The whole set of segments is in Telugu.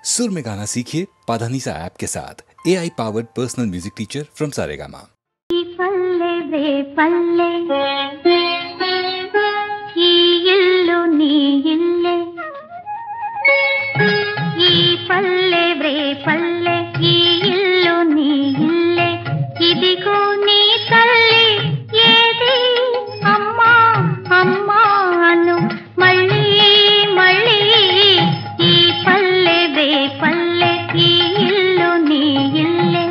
सुर में गाना सीखिए पाधानीसा ऐप के साथ। AI powered personal music teacher from Saregama. पल्ले वे पल्ले ఈ ఇల్లు నీ ఇల్లే ఈ పల్లె రే పల్లె ఈ ఇల్లు నీ ఇల్లే ఇదిగో నీ తల్లి ఏది అమ్మా అమ్మా అను మళ్ళీ మళ్ళీ ఈ పల్లె రే పల్లె ఈ ఇల్లు నీ ఇల్లే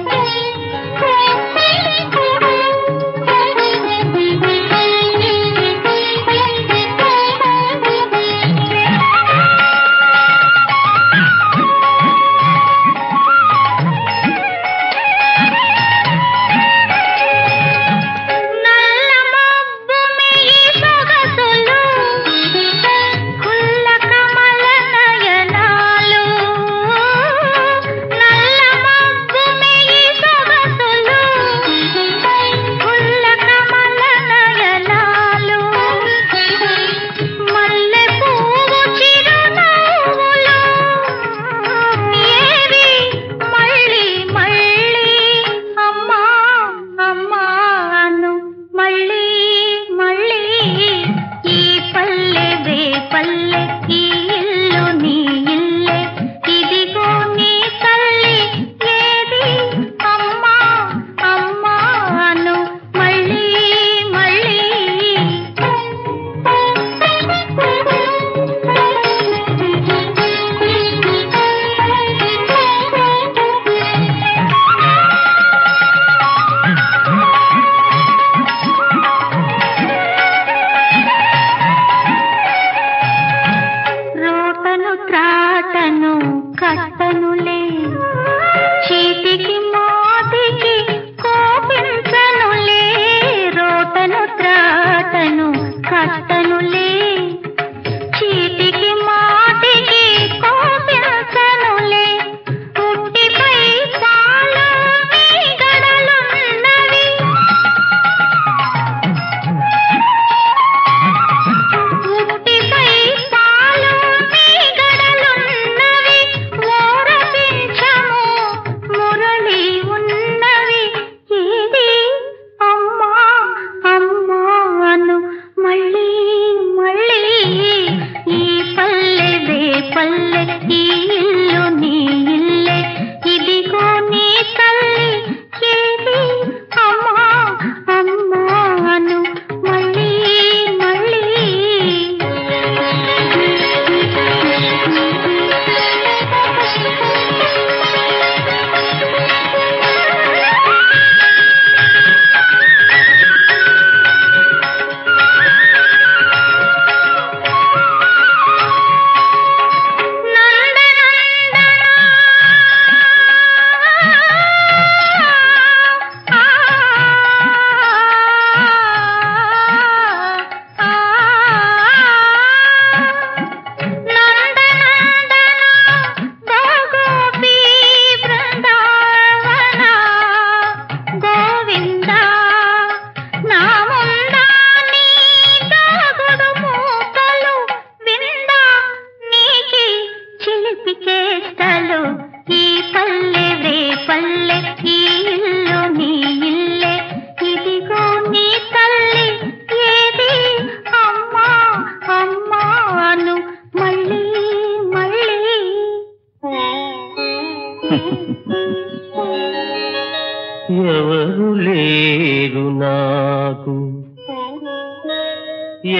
ఎవరు లేరు నాకు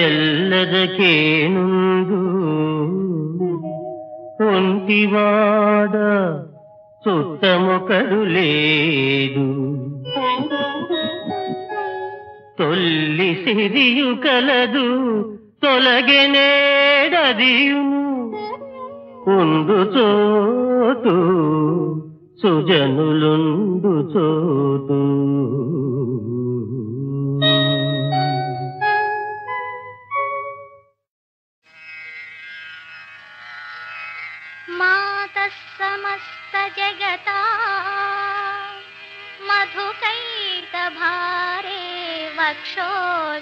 ఎల్లదకేనుందు ఒంటివాడ చుట్టమొకడు లేదు తొల్లి సిరియు కలదు తొలగెనేడదియును ఉండు చోటు సుజనులుండు చోటు మాతః సమస్త జగతా మధుకైటభారే వక్షో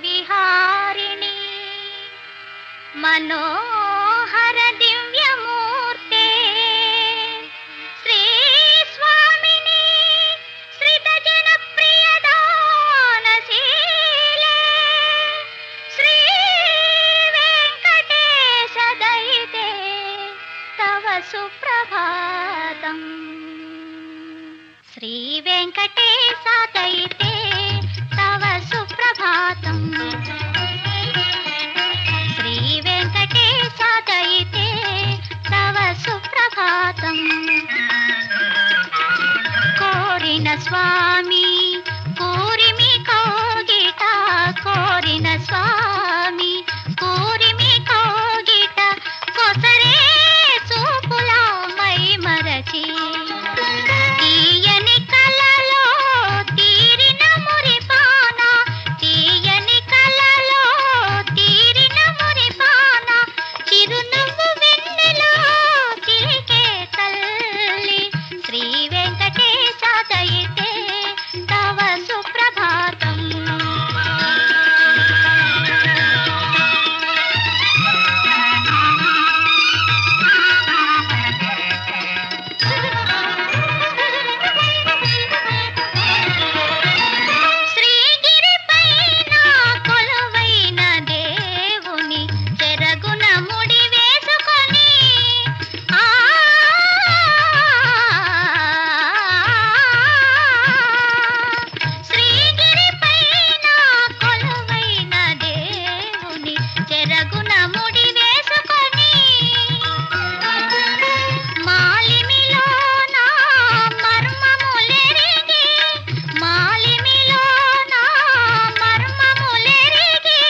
విహారిణి మనోహర దివ్యమూర్తే సుప్రభాతం శ్రీ వెంకటేశాదయితే తవ సుప్రభాతం శ్రీ వెంకటేశాదయితే తవ సుప్రభాతం కోరిన స్వామి పూరిమి కౌగిట కోరిన స్వామి పూరిమి కౌగిట కొసరే చూపుల మై మరచి తీయని కలలో తీరిన మురిపాన తీయని కలలో తీరిన మురిపాన చిరునవ్వు వెన్నెలో తిరిగే తల్లి శ్రీ వెంకటేశాదయితే తవ సుప్రభాతం శ్రీగిరిపైన కొలువైన దేవుని చెరగున ముడి వేసుకొని శ్రీగిరిపైన కొలువైన దేవుని చెరగున ముడి వేసుకొని మాలిమిలోన మర్మములెరిగి మాలిమిలోన మర్మములెరిగి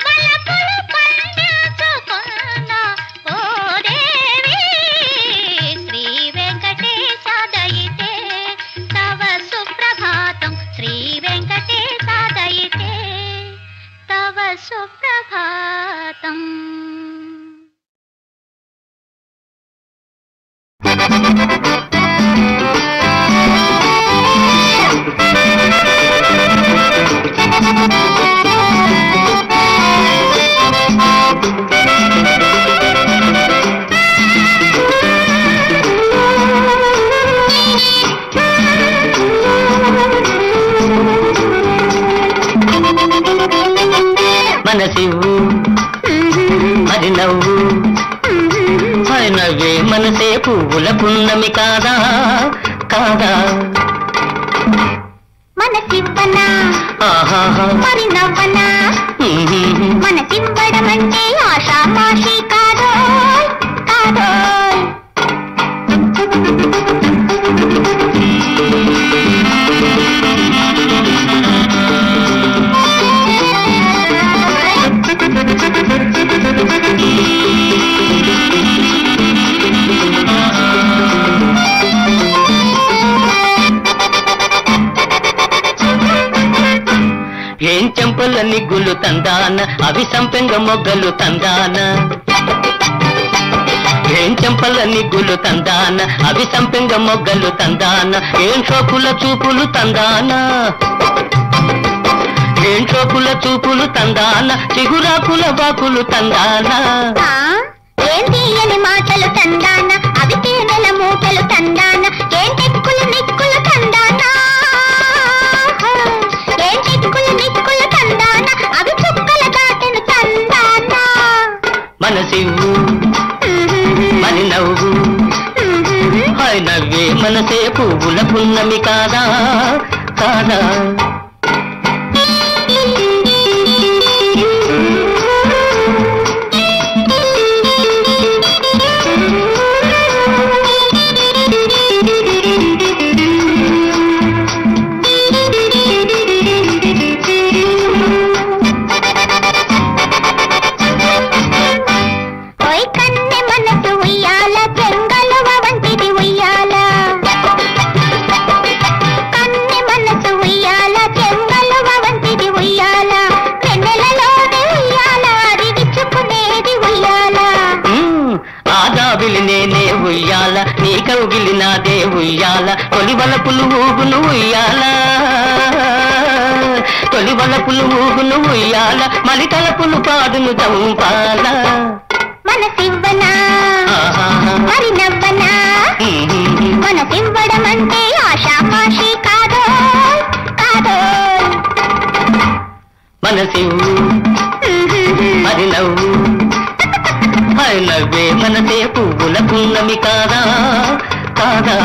వలపులు పండించుకున్న ఓ దేవి శ్రీ వెంకటేశాదయితే తవ సుప్రభాతం శ్రీ వెంకటేశాదయితే తవ సుప్రభాతం మనసివ్వు మరి నవ్వు మరి నవ్వే మనసే పువ్వుల పున్నమి కాదా కాదా మనసివ్వనా ఆహాహా మరి నవ్వనా మనసివ్వడం అంటే ఆషామాషి కాదో కాదో ఏం చెంపల నిగ్గులు తందాన అవి సంపెంగ మొగ్గలు తందాన ఏం చెంపల నిగ్గులు తందాన అవి సంపెంగ మొగ్గలు తందాన ఏం షోకుల చూపులు తందాన ఏం షోకుల చూపులు తందాన చిగురాకుల బాకులు తందాన ఏం తీయని మాటలు తందాన అవి తేనెల మూటలు తందాన ఏం టెక్కులు నిక్కులు తందాన ఏం టెక్కులు నిక్కులు తందాన అవి చుక్కల కాటను తందాన మనసివ్వు మరి నవ్వు హాయ్ నవ్వే మనసే పువ్వుల పున్నమి కాదా కాదా నేనే ఉయ్యాల నీ కౌగిలి నాదే ఉయ్యాల తొలి వలపులు ఊగును ఉయ్యాల తొలి వలపులు ఊగును ఉయ్యాల మలి తలపులు పాడును చంపాల మనసివ్వనా మరి నవ్వనా మనసివ్వడం అంటే ఆషామాషి కాదో కాదో మనసివ్వు మరి నవ్వు హాయ్ నవ్వే మనసే పువ్వుల పున్నమి కాదా కాదా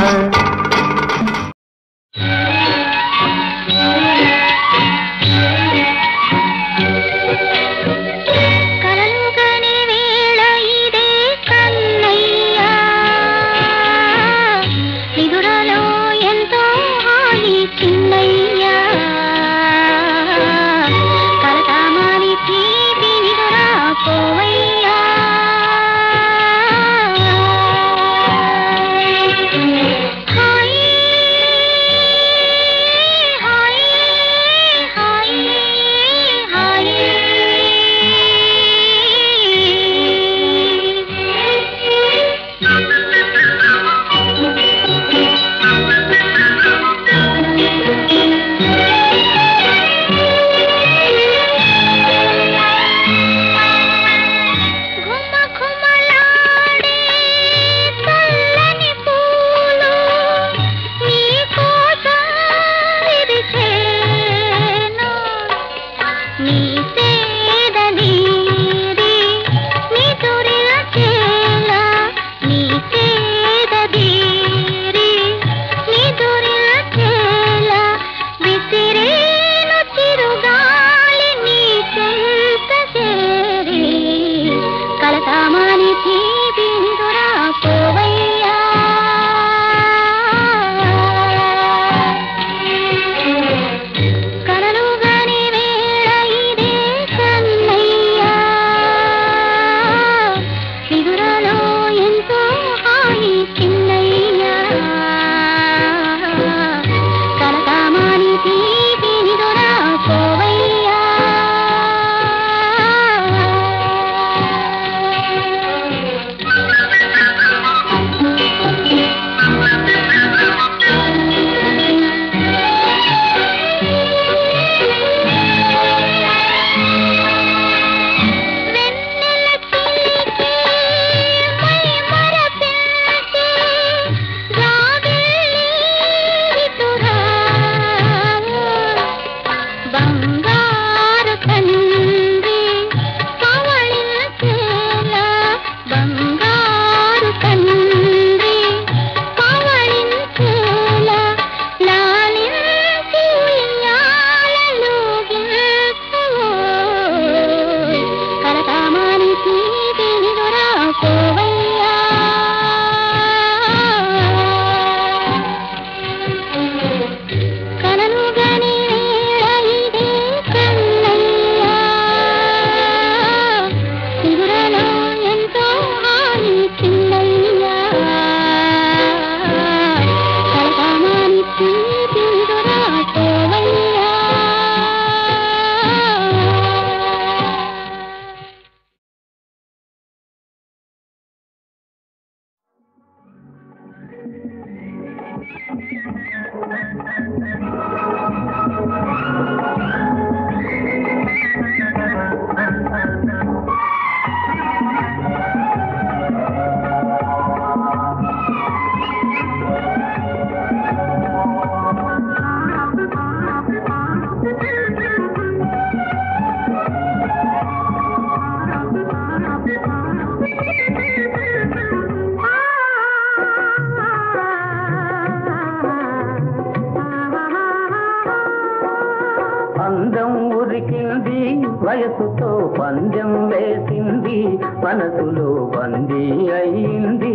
వయసుతో పందెం వేసింది మనసులో బందీ అయింది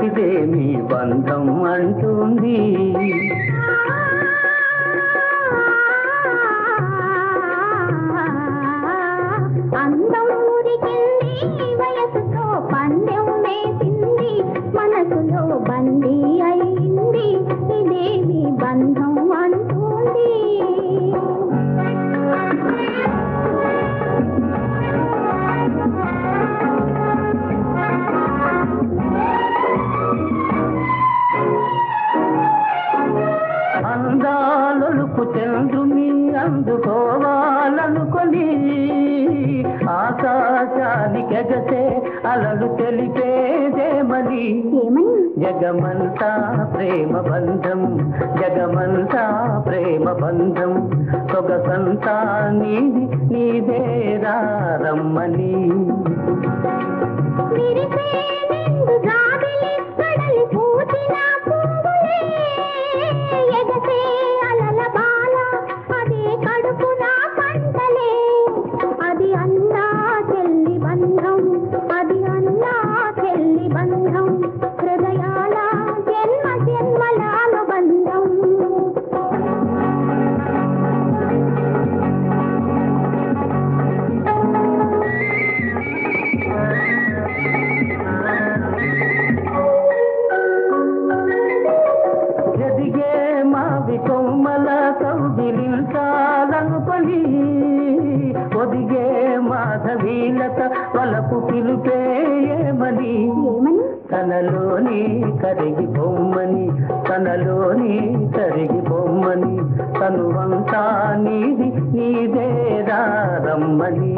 ఇదే మీ బంధం అంటుంది అందం ఊరికింది వయసుతో పందెం వేసింది మనసులో బందీ అయింది ఇదే మీ బంధం అంటుంది అందాలొలుకు చంద్రుని అందుకోవాలనుకొని ఆకాశానికి ఎగసే అలలు తెలిపేదేమని జగమంతా ప్రేమ బంధం, జగమంతా ప్రేమ బంధం, సొగసంతా నీది నీదేరా రమ్మని. ఒదిగే మాధవీలత వలపు పిలుపేయమని, తనలోని కరిగి బొమ్మని, తనలోని కరిగి బొమ్మని, తనువంతా నీది నీదేరా రమ్మని.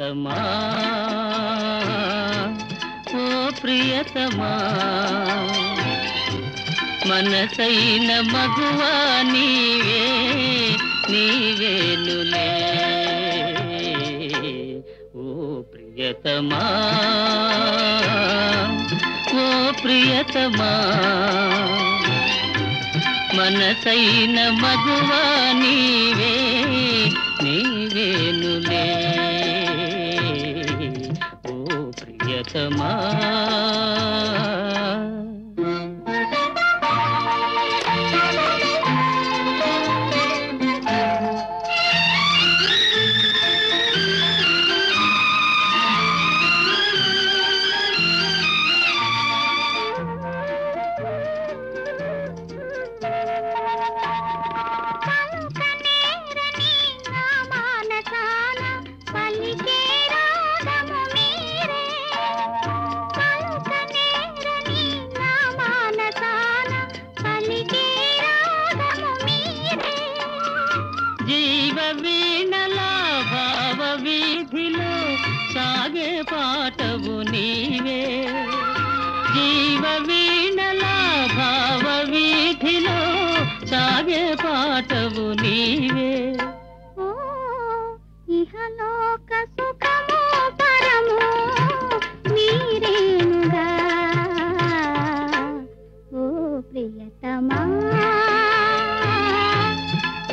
ప్రియతమా ఓ ప్రియతమా మనసైన మగువా నీవే నీవేనులే ఓ ప్రియతమా ఓ ప్రియతమా మనసైన మగువా నీవే నీవేనులే ఓ ప్రియతమా పాటవు నీవే జీవ వీణలా భావ వీధిలో సాగే పాటవు నీవే ఇహలోక సుఖము పరము నీరేనుగా ఓ ప్రియతమా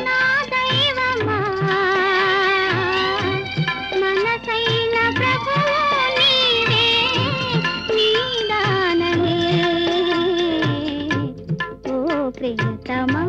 నా దైవమా మనసైన ప్రభువు నీవే నీదానమే ఓ ప్రియతమా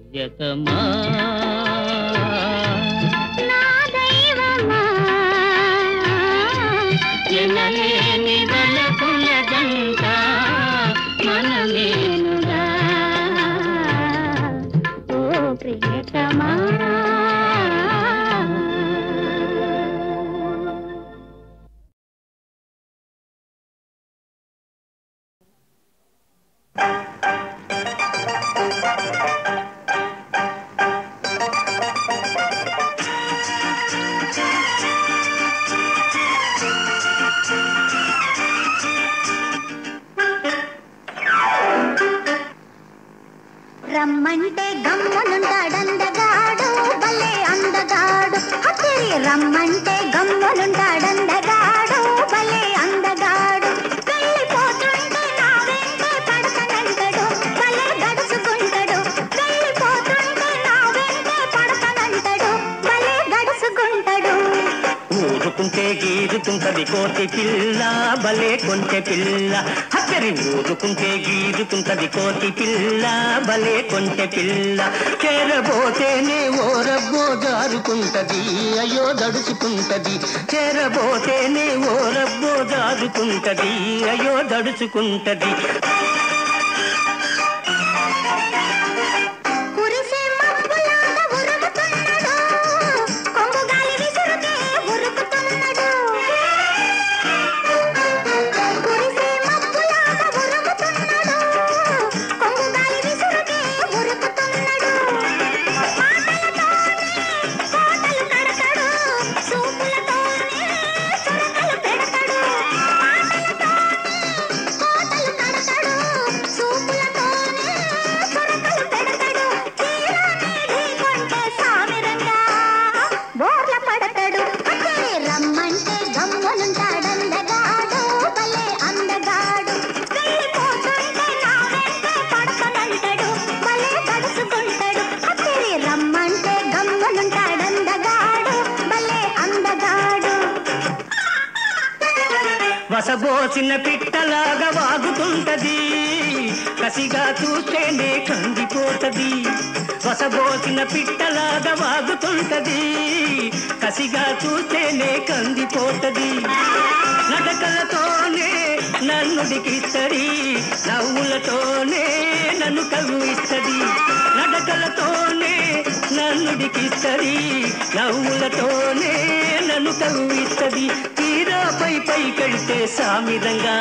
ప్రియతమా నా దైవమా ఎనలేని వలపుల జంట మనమేనుగా ఓ ప్రియతమా రమ్మంటే గమ్మునుంటాడందగాడు భలే అందగాడు హతిరి రమ్మంటే గమ్మునుంటాడందగాడు భలే అందగాడు వెళ్ళిపోతుంటే నా వెంటే పడతానంటాడు భలే గడుచుకుంటాడు వెళ్ళిపోతుంటే నా వెంటే పడతానంటాడు భలే గడుచుకుంటాడు ఊరుకుంటే గీరుతుంటది కోతి పిల్ల భలే కొంచె పిల్ల హక్కరి ఊరుకుంటే గీరుతుంటది కోతి పిల్ల భలే కొంచె పిల్ల చేరబోతేనే ఓ రబ్బో జారుకుంటది అయ్యో దడుచుకుంటది చేరబోతేనే ఓ రబ్బో జారుకుంటది అయ్యో దడుచుకుంటది వసబోసిన పిట్టలాగా వాగుతుంటది, కసిగా చూస్తేనే కందిపోతది. వసబోసిన పిట్టలాగా వాగుతుంటది, కసిగా చూస్తేనే కందిపోతది. నడకలతోనే నన్నుడికిస్తది, నవ్వులతోనే నన్ను కవ్విస్తది. నడకలతోనే నన్నుడికిస్తది, నవ్వులతోనే నన్ను కవ్విస్తది. తీరా పైకెళ్తే సామిరంగా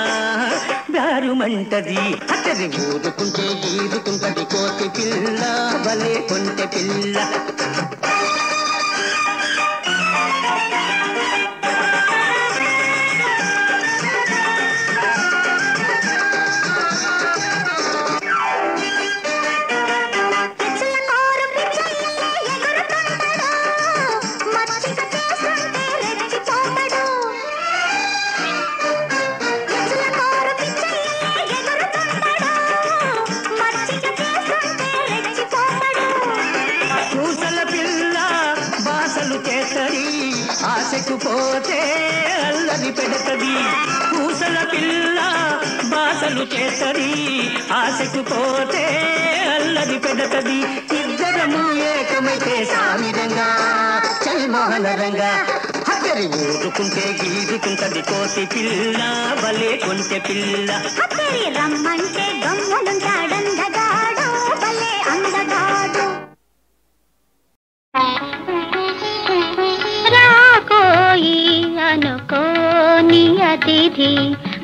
దారుమంటది. అతని ఊరుకుంటే గీరుకుంటది కోతి పిల్ల, భలే కొంటె పిల్ల. ఆశకు పోతే అల్లరి పెడతది, పూసల పిల్ల బాసలు చేస్తది. ఆశకు పోతే అల్లరి పెడతది. ఇద్దరము ఏకమైతే సామిరంగా చల్మోహనరంగా. అక్కడి ఊరుకుంటే గీరుకుంటది కోతి పిల్ల, భలే కొంటె పిల్ల. అక్కడి రమ్మంటే గమ్మునుంటాడందగాడు, భలే అందగాడు. అనుకోని అతిథి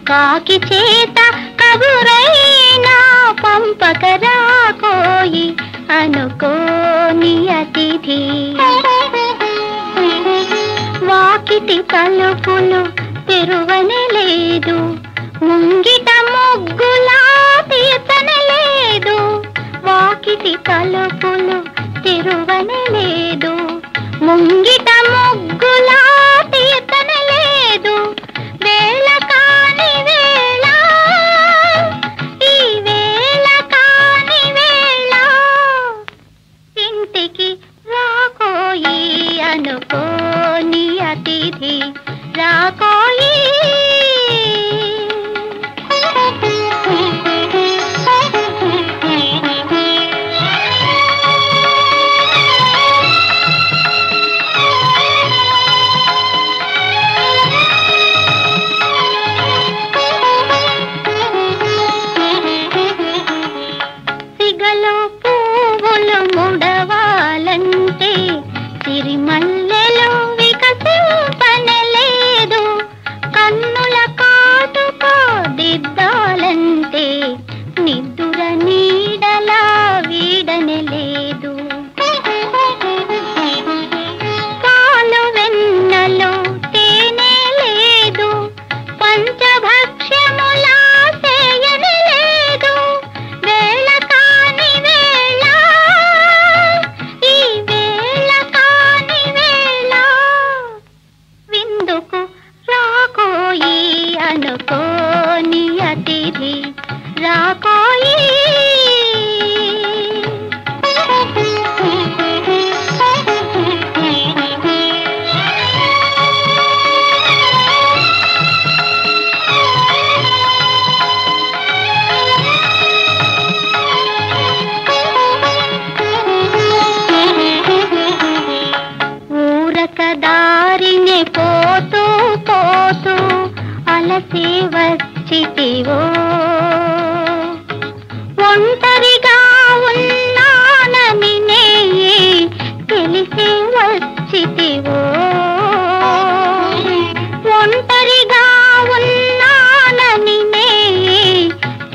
కాకి చేత కబురైనా పంపకరాకోయి, అనుకోని అతిథి. వాకిటి తలుపులు తెరువనే లేదు, ముంగిట ముగ్గులా తీర్చనే లేదు. వాకిటి తలుపులు తెరువనే లేదు, ముంగిట ముగ్గులా తీర్చనే లేదు. వేళ కాని వేళ, ఈ వేళ కాని వేళ, ఇంటికి రాకోయి అనుకోని అతిథి రాకోయి. సిరిమల్లెలు వికసింపనలేదు, కన్నుల కాటుకో దిద్దాలంటే నిద్దుర నీడలా వీడనలేదు. పాలు వెన్నలో తేనె లేదు, పంచభక్ష్యములా చేయని లేదు. వేళ కాని వేళ, ఈ వేళ కాని వేళ, విందుకు రాకోయి అనుకోని అతిథి రాకోయి. దారిని పోతూ పోతూ అలసి వచ్చితివో, ఒంటరిగా ఉన్నానని నే తెలిసి వచ్చితివో. ఒంటరిగా ఉన్నానని నే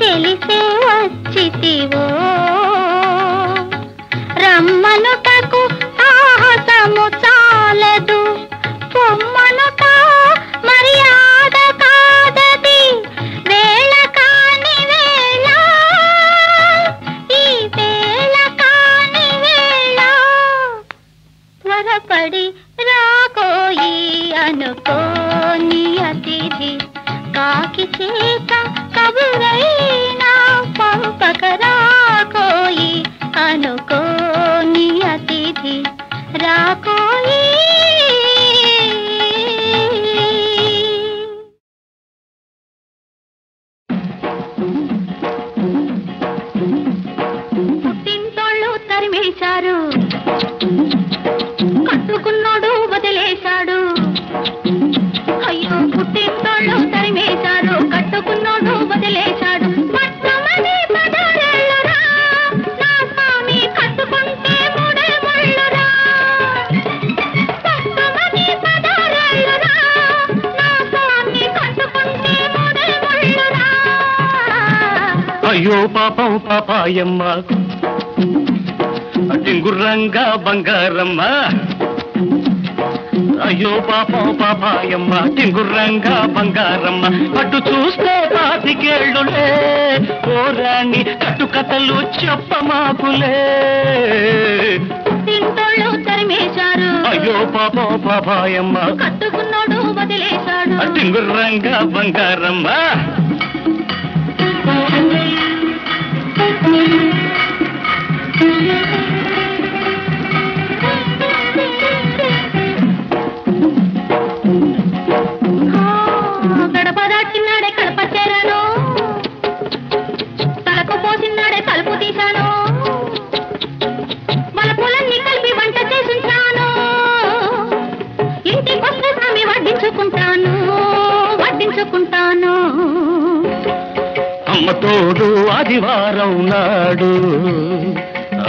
తెలిసి వచ్చితివో. రమ్మనుటకు సాహసము చాలదు, పొమ్మనుట మర్యాద కాదది. వేళ కాని వేళ, ఈ వేళ కాని వేళ, త్వరపడి రాకోయి అనుకోని అతిథి కాకి చేత కబురైనా పంపకరాకోయి అనుకోని అతిథి రాకోయి. అయ్యో పాపం పాపాయమ్మ టింగుర్రంగా బంగారమ్మ అయ్యో పాపం పాపాయమ్మ టింగుర్రంగా బంగారమ్మ పట్టు చూస్తే పాతికేళ్ళులే ఓరాణి కట్టుకథలు చెప్పమాకులే ఇంటోళ్ళు తరిమేశారు అయ్యో పాపం పాపాయమ్మ కట్టుకున్నాడు వదిలేశాడు టింగుర్రంగా బంగారమ్మ గడప దాటినాడే కడప చేరాను తలకు పోసినాడే తలుపు తీశాను వాళ్ళ పొలాన్ని కలిపి వంట చేసుంటాను ఇంటికొస్తే స్వామి వడ్డించుకుంటాను అమ్మ తోడు ఆదివారం నాడు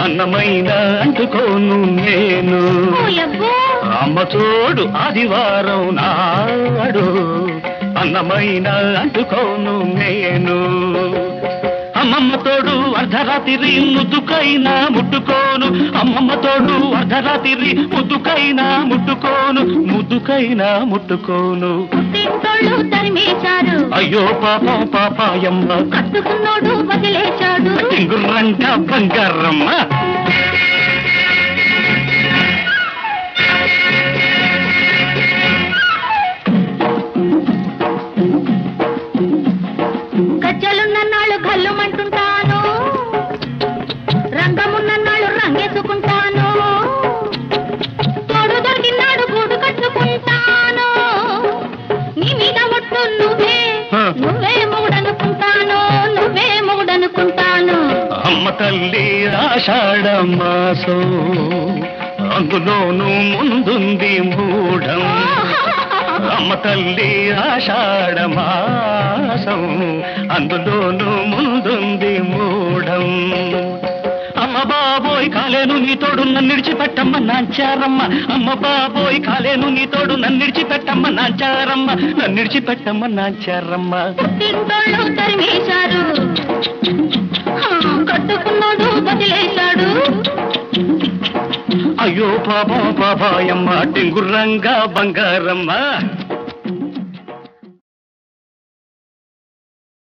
అన్నమైన అంటుకోను నేను అమ్మ తోడు ఆదివారం నాడు అన్నమైన అంటుకోను నేను అమ్మమ్మ తోడు అర్ధరాత్రి ముద్దుకైనా ముట్టుకోను అమ్మమ్మ తోడు అర్ధరాత్రి ముద్దుకైనా ముట్టుకోను తరిమేశారు అయ్యో పాపం పాపాయమ్మ కట్టుకున్నాడు వదిలేశాడు టింగుర్రంట బంగారమ్మ గజ్జలున్నన్నాళ్ళు గల్లుమంటుంటాను రంగమున్నన్నాళ్ళు రంగేసుకుంటాను తోడు దొరికినాడు గూడు కట్టుకుంటాను నీ మీద ఒట్టు నువ్వే మొగుడనుకుంటాను అమ్మ తల్లి ఆషాఢ మాసం అందులోనూ ముందుంది మూఢం అమ్మ తల్లి ఆషాఢ మాసం అందులోనూ ముందుంది మూఢం అమ్మ బాబోయ్ కాలేను నీ తోడు నన్ను విడిచిపెట్టమ్మ నాంచారమ్మ అమ్మ బాబోయ్ కాలేను నీ తోడు నన్ను విడిచిపెట్టమ్మ నాంచారమ్మ ఇంటోళ్ళు తరిమేశారు కట్టుకున్నాడు వదిలేశాడు అయ్యో పాపం పాపాయమ్మ టింగుర్రంగా బంగారమ్మ